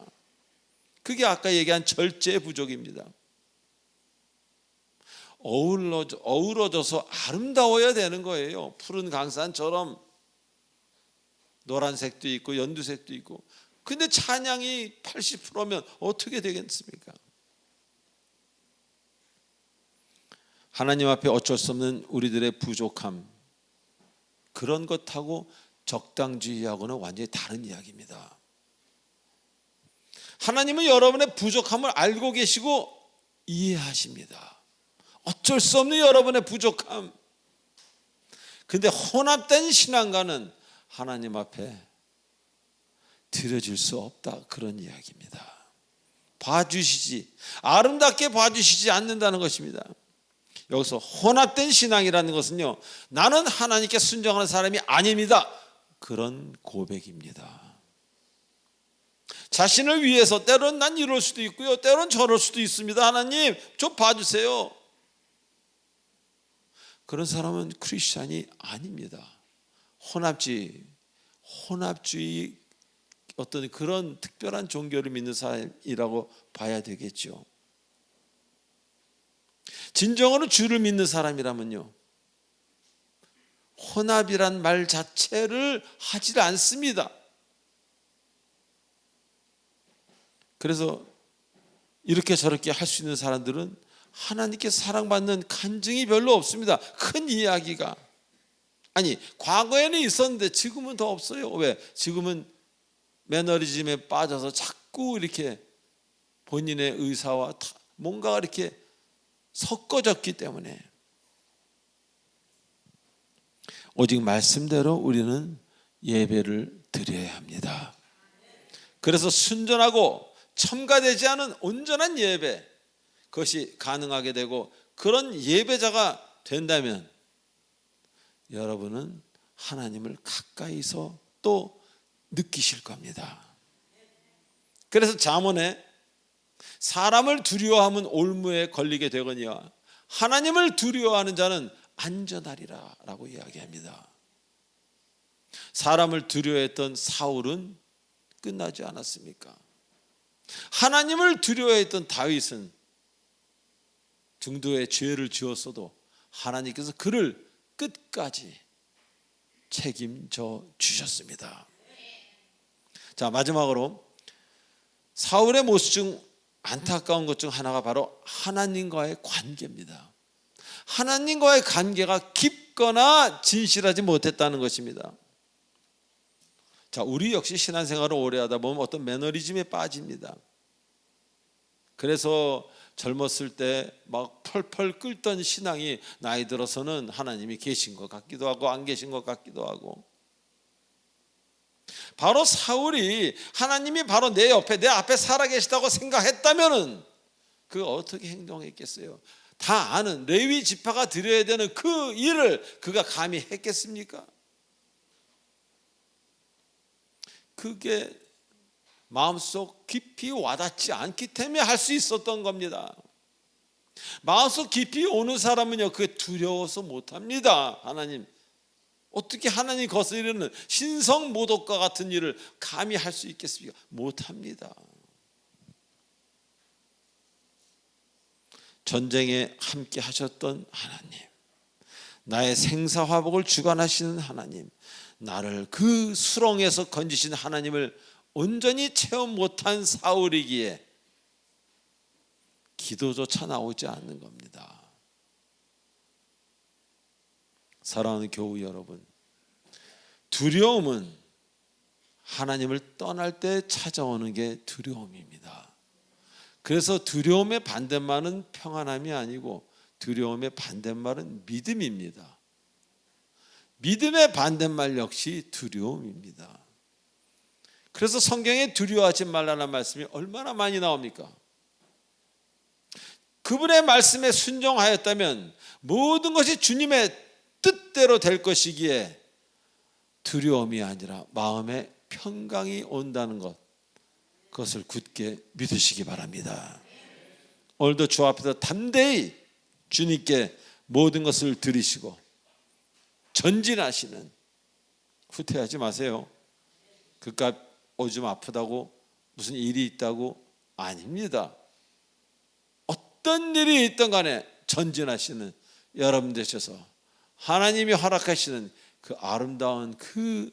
그게 아까 얘기한 절제 부족입니다. 어우러져서 아름다워야 되는 거예요. 푸른 강산처럼 노란색도 있고 연두색도 있고. 근데 찬양이 80%면 어떻게 되겠습니까? 하나님 앞에 어쩔 수 없는 우리들의 부족함, 그런 것하고 적당주의하고는 완전히 다른 이야기입니다. 하나님은 여러분의 부족함을 알고 계시고 이해하십니다. 어쩔 수 없는 여러분의 부족함. 근데 혼합된 신앙과는 하나님 앞에 드려질 수 없다, 그런 이야기입니다. 봐주시지, 아름답게 봐주시지 않는다는 것입니다. 여기서 혼합된 신앙이라는 것은요, 나는 하나님께 순종하는 사람이 아닙니다, 그런 고백입니다. 자신을 위해서 때로는 난 이럴 수도 있고요, 때로는 저럴 수도 있습니다. 하나님 좀 봐주세요. 그런 사람은 크리스찬이 아닙니다. 혼합주의 어떤 그런 특별한 종교를 믿는 사람이라고 봐야 되겠죠. 진정으로 주를 믿는 사람이라면요, 혼합이란 말 자체를 하지 않습니다. 그래서 이렇게 저렇게 할 수 있는 사람들은 하나님께 사랑받는 간증이 별로 없습니다. 큰 이야기가. 아니, 과거에는 있었는데 지금은 더 없어요. 왜? 지금은 매너리즘에 빠져서 자꾸 이렇게 본인의 의사와 뭔가가 이렇게 섞어졌기 때문에. 오직 말씀대로 우리는 예배를 드려야 합니다. 그래서 순전하고 첨가되지 않은 온전한 예배, 그것이 가능하게 되고, 그런 예배자가 된다면 여러분은 하나님을 가까이서 또 느끼실 겁니다. 그래서 잠언에 사람을 두려워하면 올무에 걸리게 되거니와 하나님을 두려워하는 자는 안전하리라 라고 이야기합니다. 사람을 두려워했던 사울은 끝나지 않았습니까? 하나님을 두려워했던 다윗은 중도에 죄를 지었어도 하나님께서 그를 끝까지 책임져 주셨습니다. 자, 마지막으로 사울의 모습 중 안타까운 것 중 하나가 바로 하나님과의 관계입니다. 하나님과의 관계가 깊거나 진실하지 못했다는 것입니다. 자, 우리 역시 신앙생활을 오래 하다 보면 어떤 매너리즘에 빠집니다. 그래서 젊었을 때 막 펄펄 끓던 신앙이 나이 들어서는 하나님이 계신 것 같기도 하고 안 계신 것 같기도 하고. 바로 사울이 하나님이 바로 내 옆에, 내 앞에 살아계시다고 생각했다면은 그 어떻게 행동했겠어요? 다 아는 레위 지파가 드려야 되는 그 일을 그가 감히 했겠습니까? 그게 마음속 깊이 와닿지 않기 때문에 할 수 있었던 겁니다. 마음속 깊이 오는 사람은요, 그게 두려워서 못합니다. 하나님, 어떻게 하나님 거스르는 신성모독과 같은 일을 감히 할 수 있겠습니까? 못합니다. 전쟁에 함께 하셨던 하나님, 나의 생사화복을 주관하시는 하나님, 나를 그 수렁에서 건지신 하나님을 온전히 체험 못한 사울이기에 기도조차 나오지 않는 겁니다. 사랑하는 교우 여러분, 두려움은 하나님을 떠날 때 찾아오는 게 두려움입니다. 그래서 두려움의 반대말은 평안함이 아니고 두려움의 반대말은 믿음입니다. 믿음의 반대말 역시 두려움입니다. 그래서 성경에 두려워하지 말라는 말씀이 얼마나 많이 나옵니까? 그분의 말씀에 순종하였다면 모든 것이 주님의 뜻 뜻대로 될 것이기에 두려움이 아니라 마음에 평강이 온다는 것, 그것을 굳게 믿으시기 바랍니다. 오늘도 주 앞에서 담대히 주님께 모든 것을 드리시고 전진하시는, 후퇴하지 마세요. 그깟 오줌 아프다고 무슨 일이 있다고 아닙니다. 어떤 일이 있든 간에 전진하시는 여러분 되셔서 하나님이 허락하시는 그 아름다운 그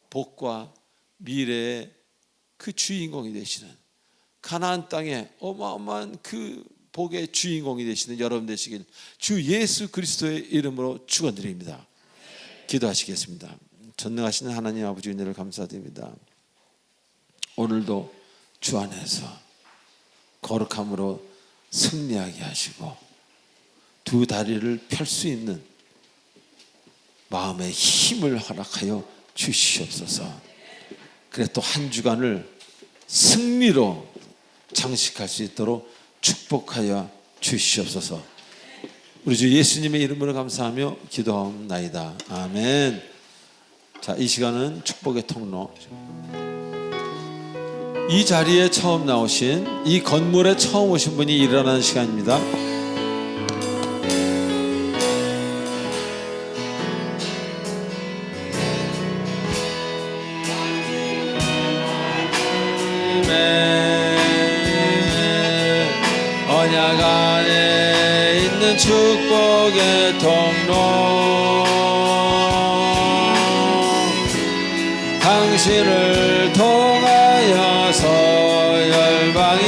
복과 미래의 그 주인공이 되시는, 가나안 땅에 어마어마한 그 복의 주인공이 되시는 여러분 되시길 주 예수 그리스도의 이름으로 축원드립니다. 기도하시겠습니다. 전능하신 하나님 아버지 은혜를 감사드립니다. 오늘도 주 안에서 거룩함으로 승리하게 하시고 두 다리를 펼 수 있는 마음의 힘을 허락하여 주시옵소서. 그래 또 한 주간을 승리로 장식할 수 있도록 축복하여 주시옵소서. 우리 주 예수님의 이름으로 감사하며 기도하옵나이다. 아멘. 자, 이 시간은 축복의 통로, 이 자리에 처음 나오신, 이 건물에 처음 오신 분이 일어나는 시간입니다. 언약 안에 있는 축복의 통로, 당신을 통하여서 열방이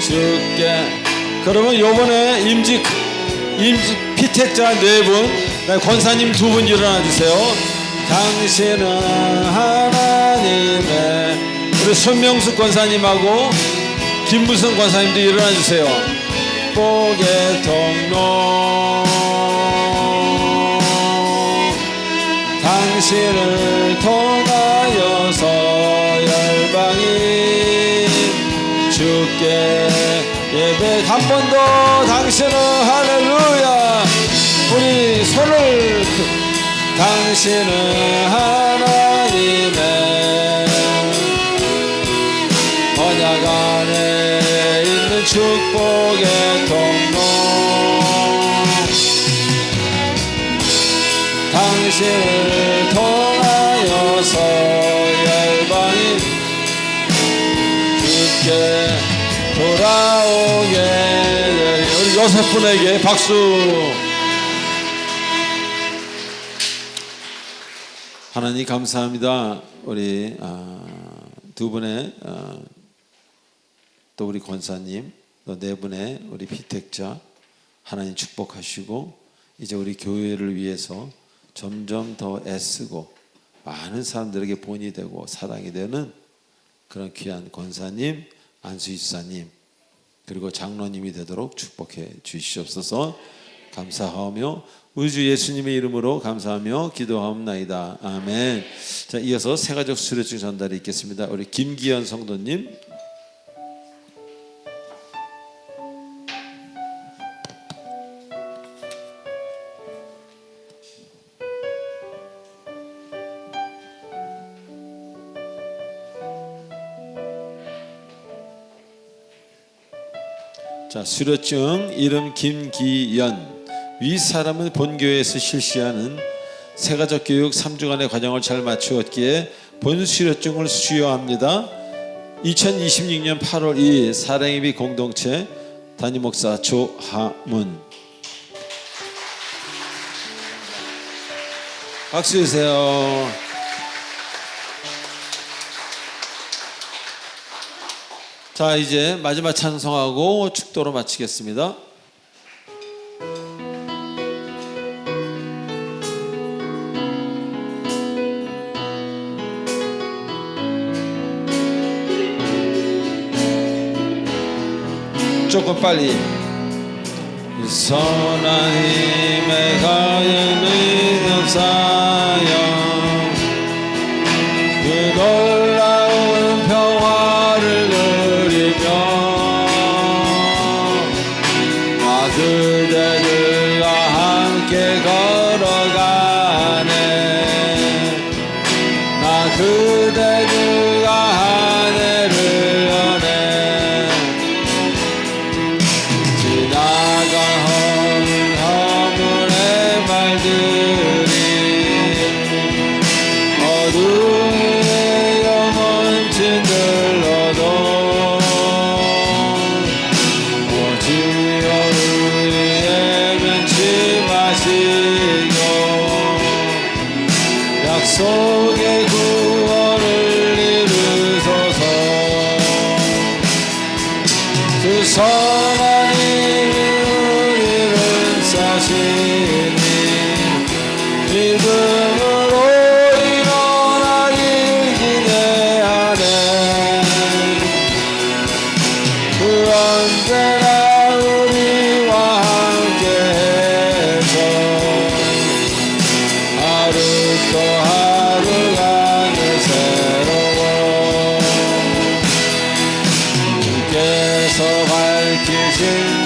주께. 그러면 요번에 임직 피택자 4분, 권사님 2분 일어나 주세요. 당신은 하나님의, 우리 손명숙 권사님하고 김무성 권사님도 일어나 주세요. 복의 통로, 당신을 통하여서 열방이 주께 예배. 한 번 더 당신은 할렐루야. 우리 손을, 당신은 하나님의 언약 안에 있는 축복의 통로, 당신을 통하여서 열방이 주께 돌아오게 되리. 우리 6분에게 박수. 하나님 감사합니다. 우리 2분의 또 우리 권사님, 또 4분의 우리 피택자 하나님 축복하시고, 이제 우리 교회를 위해서 점점 더 애쓰고 많은 사람들에게 본이 되고 사랑이 되는 그런 귀한 권사님, 안수희 집사님, 그리고 장로님이 되도록 축복해 주시옵소서. 감사하며 우리 주 예수님의 이름으로 감사하며 기도하옵나이다. 아멘. 자, 이어서 새가족 수료증 전달이 있겠습니다. 우리 김기현 성도님. 자, 수료증 이름 김기연. 윗사람은 본교회에서 실시하는 새가족 교육 3주간의 과정을 잘 마치었기에 본수료증을 수여합니다. 2026년 8월 2일 사랑예비 공동체 담임목사 조하문. 박수 주세요. 자, 이제 마지막 찬송하고 축도로 마치겠습니다. 조금 빨리. 선한 힘에 가는 의는 사여 그 놀라운 평화를 누리며 나 그대들과 함께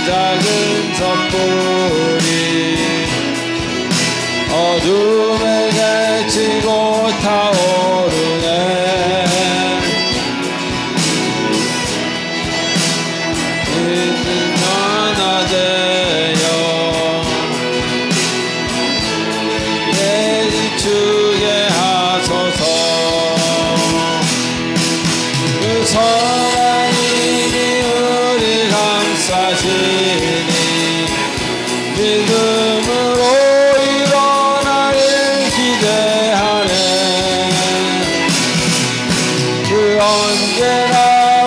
작은 섣불이 어둠에 맺히고 타오르네. 이는 하나 되어 예주게 하소서. 그 선한 이니 우리 감싸시니 믿음으로 일어나길 기대하네. 그 언제나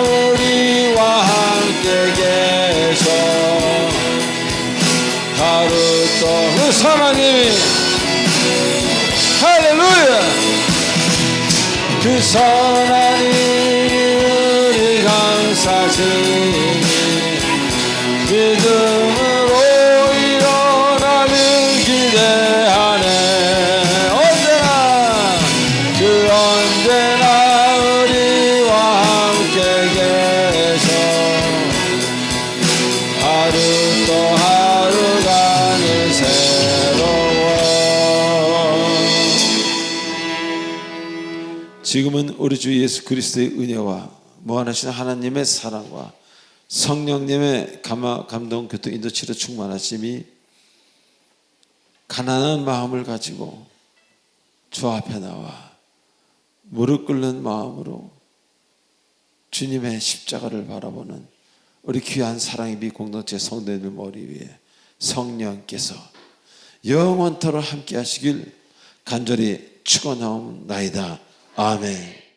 우리와 함께 계셔 하루 또 그 하나님이 할렐루야. 그 선한 우리 감싸시니 믿음으로 일어나길 기대하네. 언제나 우리와 함께 계셔 하루 또 하루가 늘 새로워. 지금은 우리 주 예수 그리스도의 은혜와 무한하신 하나님의 사랑과 성령님의 감동, 교통, 인도, 치료 충만하심이 가난한 마음을 가지고 주 앞에 나와 무릎 꿇는 마음으로 주님의 십자가를 바라보는 우리 귀한 사랑의 비 공동체 성도들 머리 위에 성령께서 영원토록 함께 하시길 간절히 축원하옵나이다. 아멘.